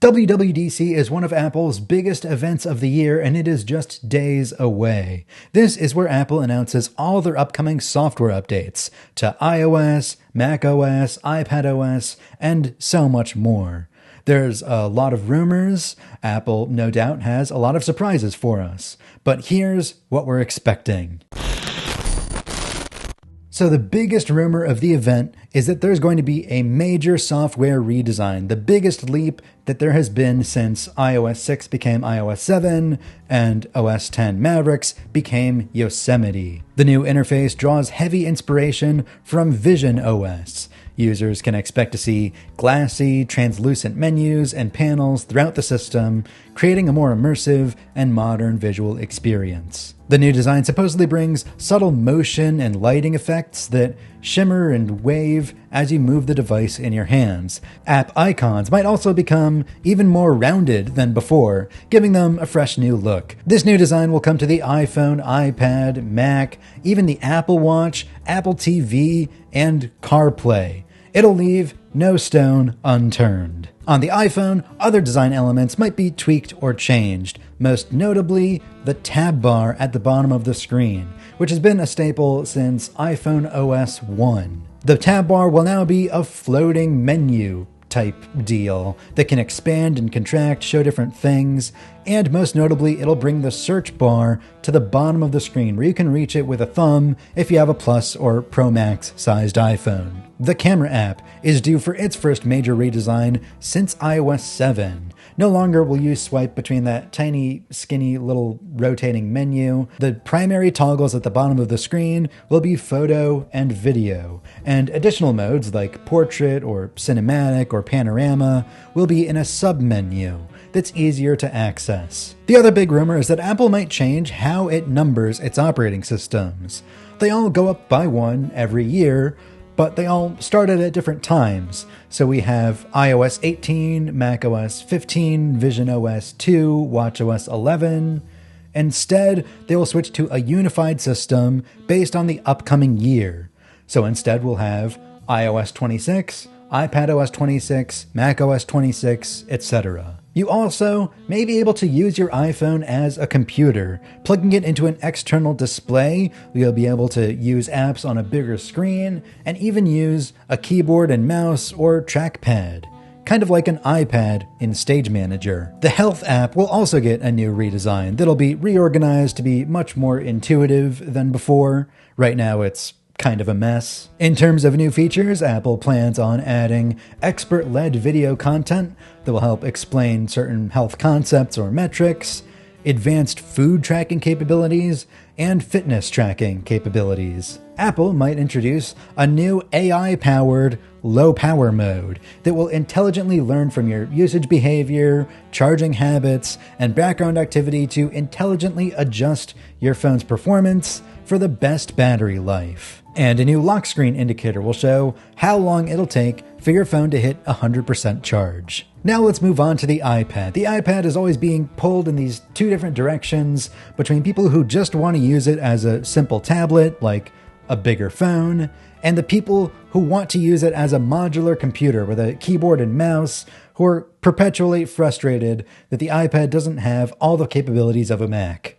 WWDC is one of Apple's biggest events of the year, and it is just days away. This is where Apple announces all their upcoming software updates to iOS, macOS, iPadOS, and so much more. There's a lot of rumors. Apple, no doubt, has a lot of surprises for us. But here's what we're expecting. So the biggest rumor of the event is that there's going to be a major software redesign, the biggest leap that there has been since iOS 6 became iOS 7 and OS X Mavericks became Yosemite. The new interface draws heavy inspiration from Vision OS. Users can expect to see glassy, translucent menus and panels throughout the system, creating a more immersive and modern visual experience. The new design supposedly brings subtle motion and lighting effects that shimmer and wave as you move the device in your hands. App icons might also become even more rounded than before, giving them a fresh new look. This new design will come to the iPhone, iPad, Mac, even the Apple Watch, Apple TV, and CarPlay. It'll leave no stone unturned. On the iPhone, other design elements might be tweaked or changed, most notably the tab bar at the bottom of the screen, which has been a staple since iPhone OS 1. The tab bar will now be a floating menu type deal that can expand and contract, show different things, and most notably, it'll bring the search bar to the bottom of the screen where you can reach it with a thumb if you have a Plus or Pro Max sized iPhone. The camera app is due for its first major redesign since iOS 7. No longer will you swipe between that tiny, skinny little rotating menu. The primary toggles at the bottom of the screen will be photo and video, and additional modes like portrait or cinematic or panorama will be in a sub-menu that's easier to access. The other big rumor is that Apple might change how it numbers its operating systems. They all go up by one every year, but they all started at different times. So we have iOS 18, macOS 15, Vision OS 2, watchOS 11. Instead, they will switch to a unified system based on the upcoming year. So instead, we'll have iOS 26, iPadOS 26, macOS 26, etc. You also may be able to use your iPhone as a computer. Plugging it into an external display, you'll be able to use apps on a bigger screen and even use a keyboard and mouse or trackpad, kind of like an iPad in Stage Manager. The Health app will also get a new redesign that'll be reorganized to be much more intuitive than before. Right now it's kind of a mess. In terms of new features, Apple plans on adding expert-led video content that will help explain certain health concepts or metrics, advanced food tracking capabilities, and fitness tracking capabilities. Apple might introduce a new AI-powered low-power mode that will intelligently learn from your usage behavior, charging habits, and background activity to intelligently adjust your phone's performance for the best battery life. And a new lock screen indicator will show how long it'll take for your phone to hit 100% charge. Now let's move on to the iPad. The iPad is always being pulled in these two different directions between people who just want to use it as a simple tablet, like a bigger phone, and the people who want to use it as a modular computer with a keyboard and mouse, who are perpetually frustrated that the iPad doesn't have all the capabilities of a Mac.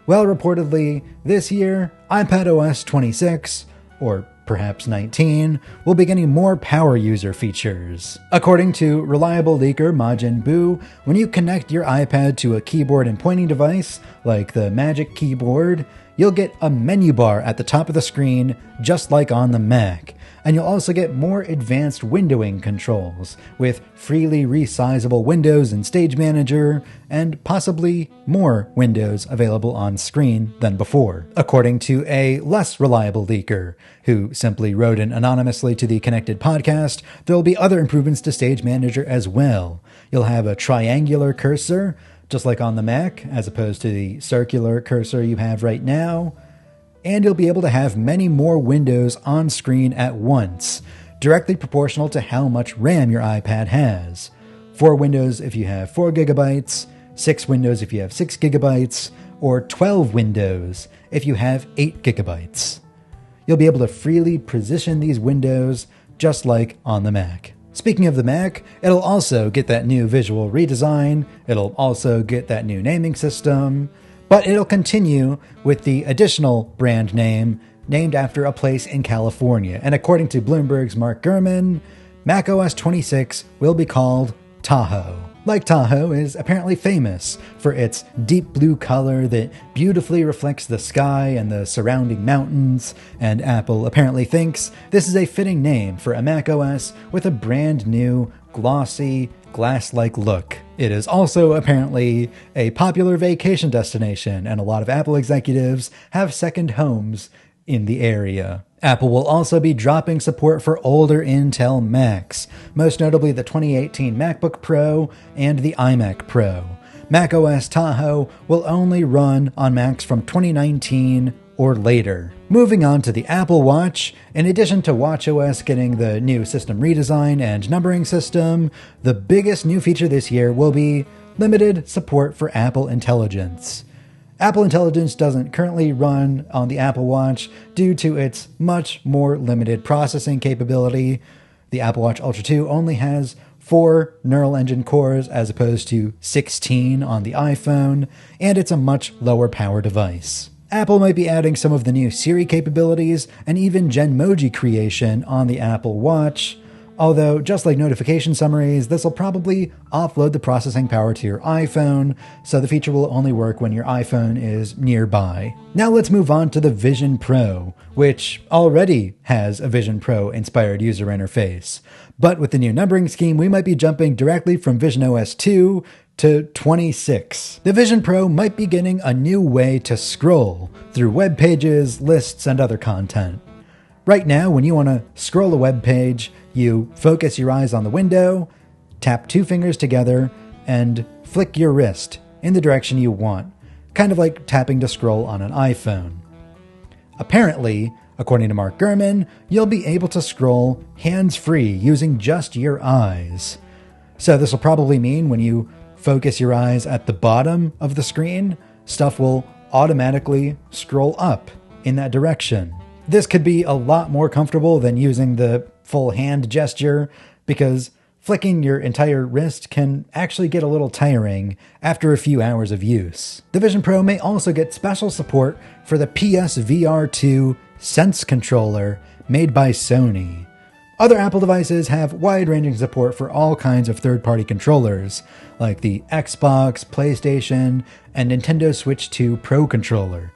Well, reportedly, this year, iPadOS 26, or perhaps 19, will be getting more power user features. According to reliable leaker Majin Buu, when you connect your iPad to a keyboard and pointing device, like the Magic Keyboard, you'll get a menu bar at the top of the screen, just like on the Mac. And you'll also get more advanced windowing controls, with freely resizable windows in Stage Manager, and possibly more windows available on screen than before. According to a less reliable leaker, who simply wrote in anonymously to the Connected podcast, there will be other improvements to Stage Manager as well. You'll have a triangular cursor, just like on the Mac, as opposed to the circular cursor you have right now. And you'll be able to have many more windows on screen at once, directly proportional to how much RAM your iPad has. 4 windows if you have 4 gigabytes, 6 windows if you have 6 gigabytes, or 12 windows if you have 8 gigabytes. You'll be able to freely position these windows just like on the Mac. Speaking of the Mac, it'll also get that new visual redesign, it'll also get that new naming system, but it'll continue with the additional brand name named after a place in California. And according to Bloomberg's Mark Gurman, macOS 26 will be called Tahoe. Like Tahoe is apparently famous for its deep blue color that beautifully reflects the sky and the surrounding mountains, and Apple apparently thinks this is a fitting name for a macOS with a brand new, glossy, glass-like look. It is also apparently a popular vacation destination, and a lot of Apple executives have second homes in the area. Apple will also be dropping support for older Intel Macs, most notably the 2018 MacBook Pro and the iMac Pro. macOS Tahoe will only run on Macs from 2019 or later. Moving on to the Apple Watch, in addition to watchOS getting the new system redesign and numbering system, the biggest new feature this year will be limited support for Apple Intelligence. Apple Intelligence doesn't currently run on the Apple Watch due to its much more limited processing capability. The Apple Watch Ultra 2 only has 4 neural engine cores as opposed to 16 on the iPhone, and it's a much lower power device. Apple might be adding some of the new Siri capabilities and even Genmoji creation on the Apple Watch, although just like notification summaries, this will probably offload the processing power to your iPhone, so the feature will only work when your iPhone is nearby. Now let's move on to the Vision Pro, which already has a Vision Pro inspired user interface. But with the new numbering scheme, we might be jumping directly from Vision OS 2 to 26. The Vision Pro might be getting a new way to scroll through web pages, lists, and other content. Right now, when you want to scroll a web page, you focus your eyes on the window, tap 2 fingers together, and flick your wrist in the direction you want, kind of like tapping to scroll on an iPhone. Apparently, according to Mark Gurman, you'll be able to scroll hands-free using just your eyes. So this will probably mean when you focus your eyes at the bottom of the screen, stuff will automatically scroll up in that direction. This could be a lot more comfortable than using the full hand gesture, because flicking your entire wrist can actually get a little tiring after a few hours of use. The Vision Pro may also get special support for the PSVR2 Sense controller made by Sony. Other Apple devices have wide-ranging support for all kinds of third-party controllers, like the Xbox, PlayStation, and Nintendo Switch 2 Pro controller.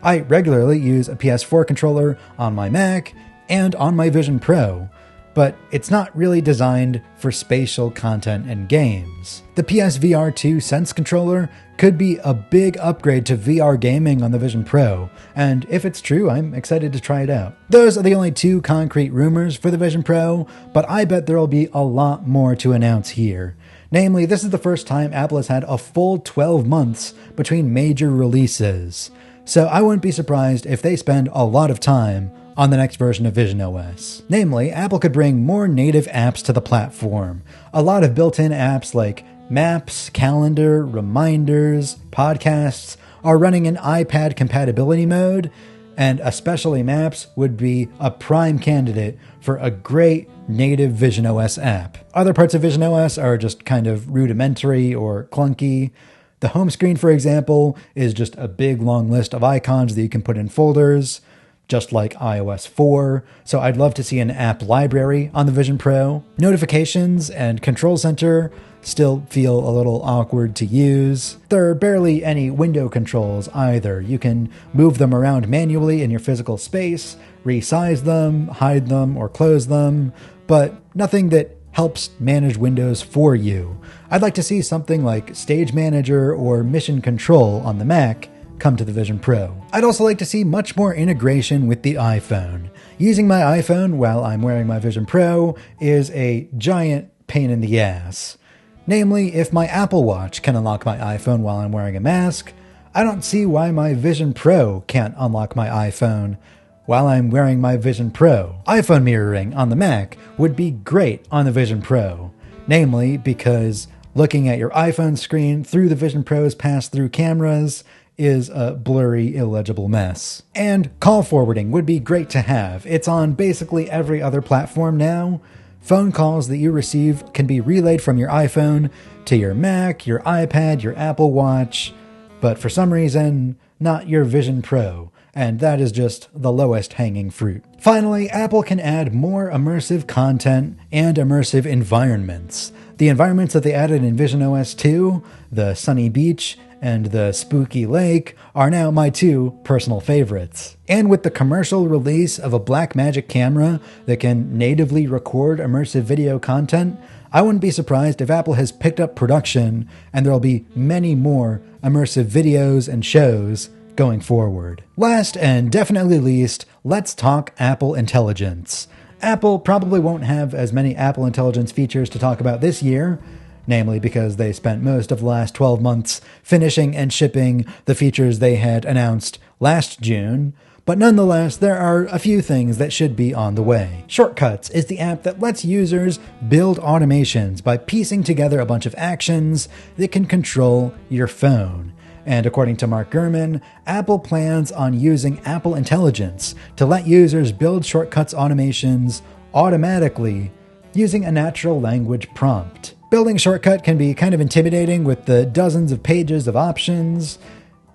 I regularly use a PS4 controller on my Mac and on my Vision Pro, but it's not really designed for spatial content and games. The PSVR2 Sense controller could be a big upgrade to VR gaming on the Vision Pro, and if it's true, I'm excited to try it out. Those are the only 2 concrete rumors for the Vision Pro, but I bet there'll be a lot more to announce here. Namely, this is the first time Apple has had a full 12 months between major releases. So I wouldn't be surprised if they spend a lot of time on the next version of Vision OS. Namely, Apple could bring more native apps to the platform. A lot of built-in apps like Maps, Calendar, Reminders, Podcasts are running in iPad compatibility mode, and especially Maps would be a prime candidate for a great native Vision OS app. Other parts of Vision OS are just kind of rudimentary or clunky. The home screen, for example, is just a big long list of icons that you can put in folders, just like iOS 4, so I'd love to see an app library on the Vision Pro. Notifications and Control Center still feel a little awkward to use. There are barely any window controls either. You can move them around manually in your physical space, resize them, hide them, or close them, but nothing that helps manage windows for you. I'd like to see something like Stage Manager or Mission Control on the Mac come to the Vision Pro. I'd also like to see much more integration with the iPhone. Using my iPhone while I'm wearing my Vision Pro is a giant pain in the ass. Namely, if my Apple Watch can unlock my iPhone while I'm wearing a mask, I don't see why my Vision Pro can't unlock my iPhone while I'm wearing my Vision Pro. iPhone mirroring on the Mac would be great on the Vision Pro, namely because looking at your iPhone screen through the Vision Pro's pass-through cameras is a blurry, illegible mess. And call forwarding would be great to have. It's on basically every other platform now. Phone calls that you receive can be relayed from your iPhone to your Mac, your iPad, your Apple Watch, but for some reason, not your Vision Pro, and that is just the lowest hanging fruit. Finally, Apple can add more immersive content and immersive environments. The environments that they added in Vision OS 2, the sunny beach and the spooky lake, are now my two personal favorites. And with the commercial release of a Blackmagic camera that can natively record immersive video content, I wouldn't be surprised if Apple has picked up production and there'll be many more immersive videos and shows going forward. Last and definitely least, let's talk Apple Intelligence. Apple probably won't have as many Apple Intelligence features to talk about this year, namely because they spent most of the last 12 months finishing and shipping the features they had announced last June, but nonetheless, there are a few things that should be on the way. Shortcuts is the app that lets users build automations by piecing together a bunch of actions that can control your phone. And according to Mark Gurman, Apple plans on using Apple Intelligence to let users build shortcuts automations automatically using a natural language prompt. Building a shortcut can be kind of intimidating with the dozens of pages of options,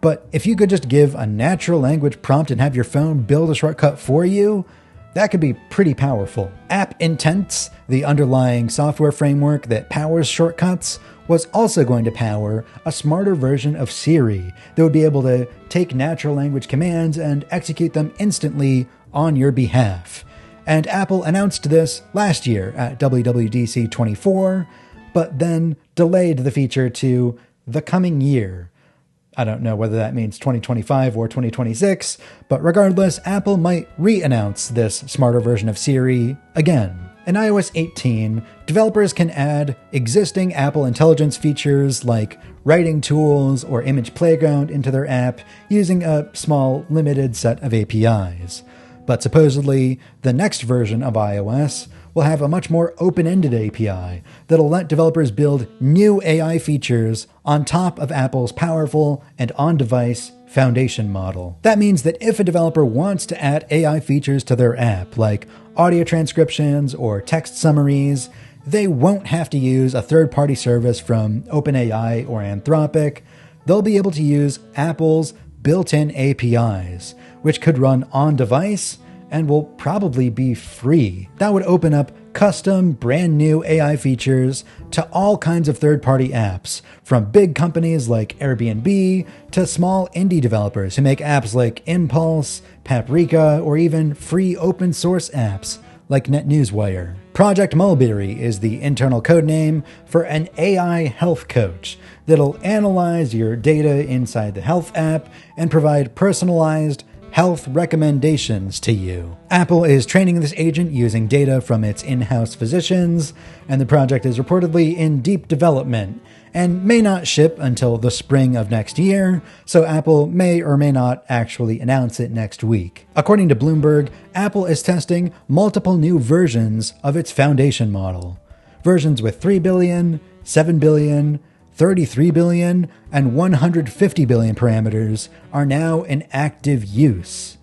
but if you could just give a natural language prompt and have your phone build a shortcut for you, that could be pretty powerful. App Intents, the underlying software framework that powers shortcuts, was also going to power a smarter version of Siri that would be able to take natural language commands and execute them instantly on your behalf. And Apple announced this last year at WWDC25, but then delayed the feature to the coming year. I don't know whether that means 2025 or 2026, but regardless, Apple might re-announce this smarter version of Siri again. In iOS 18, developers can add existing Apple Intelligence features like writing tools or image playground into their app using a small, limited set of APIs. But supposedly, the next version of iOS will have a much more open-ended API that'll let developers build new AI features on top of Apple's powerful and on-device foundation model. That means that if a developer wants to add AI features to their app, like audio transcriptions or text summaries, they won't have to use a third-party service from OpenAI or Anthropic. They'll be able to use Apple's built-in APIs, which could run on-device and will probably be free. That would open up custom, brand new AI features to all kinds of third-party apps, from big companies like Airbnb to small indie developers who make apps like Impulse, Paprika, or even free open source apps like NetNewsWire. Project Mulberry is the internal code name for an AI health coach that'll analyze your data inside the health app and provide personalized health recommendations to you. Apple is training this agent using data from its in-house physicians, and the project is reportedly in deep development and may not ship until the spring of next year, so Apple may or may not actually announce it next week. According to Bloomberg, Apple is testing multiple new versions of its foundation model. Versions with 3 billion, 7 billion, 33 billion, and 150 billion parameters are now in active use,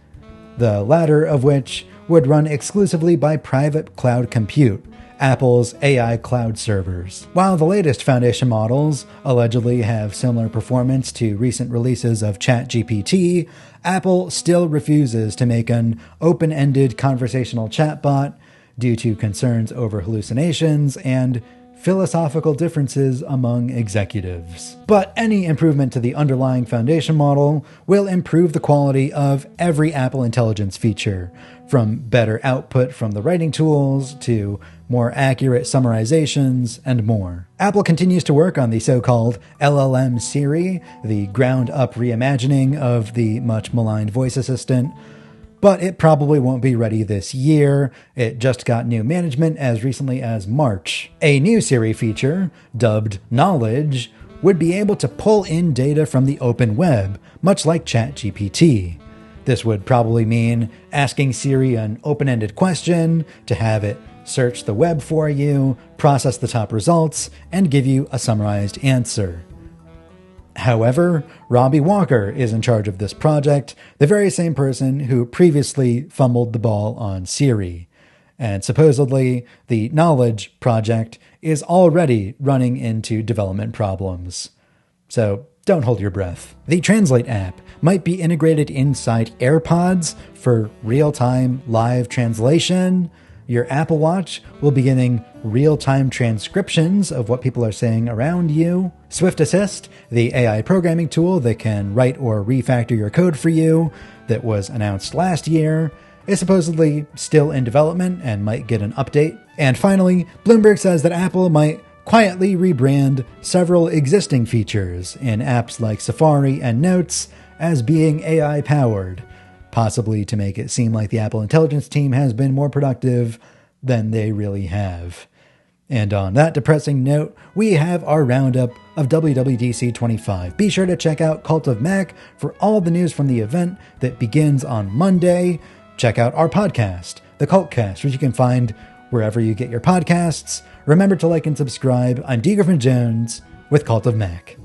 the latter of which would run exclusively by private cloud compute, Apple's AI cloud servers. While the latest foundation models allegedly have similar performance to recent releases of ChatGPT, Apple still refuses to make an open-ended conversational chatbot due to concerns over hallucinations and philosophical differences among executives. But any improvement to the underlying foundation model will improve the quality of every Apple Intelligence feature, from better output from the writing tools to more accurate summarizations and more. Apple continues to work on the so-called LLM Siri, the ground-up reimagining of the much maligned voice assistant, but it probably won't be ready this year. It just got new management as recently as March. A new Siri feature, dubbed Knowledge, would be able to pull in data from the open web, much like ChatGPT. This would probably mean asking Siri an open-ended question to have it search the web for you, process the top results, and give you a summarized answer. However, Robbie Walker is in charge of this project, the very same person who previously fumbled the ball on Siri. And supposedly, the Knowledge project is already running into development problems. So don't hold your breath. The Translate app might be integrated inside AirPods for real-time live translation. Your Apple Watch will be getting real-time transcriptions of what people are saying around you. Swift Assist, the AI programming tool that can write or refactor your code for you that was announced last year, is supposedly still in development and might get an update. And finally, Bloomberg says that Apple might quietly rebrand several existing features in apps like Safari and Notes as being AI-powered, possibly to make it seem like the Apple Intelligence team has been more productive than they really have. And on that depressing note, we have our roundup of WWDC25. Be sure to check out Cult of Mac for all the news from the event that begins on Monday. Check out our podcast, The Cultcast, which you can find wherever you get your podcasts. Remember to like and subscribe. I'm Griffin Jones with Cult of Mac.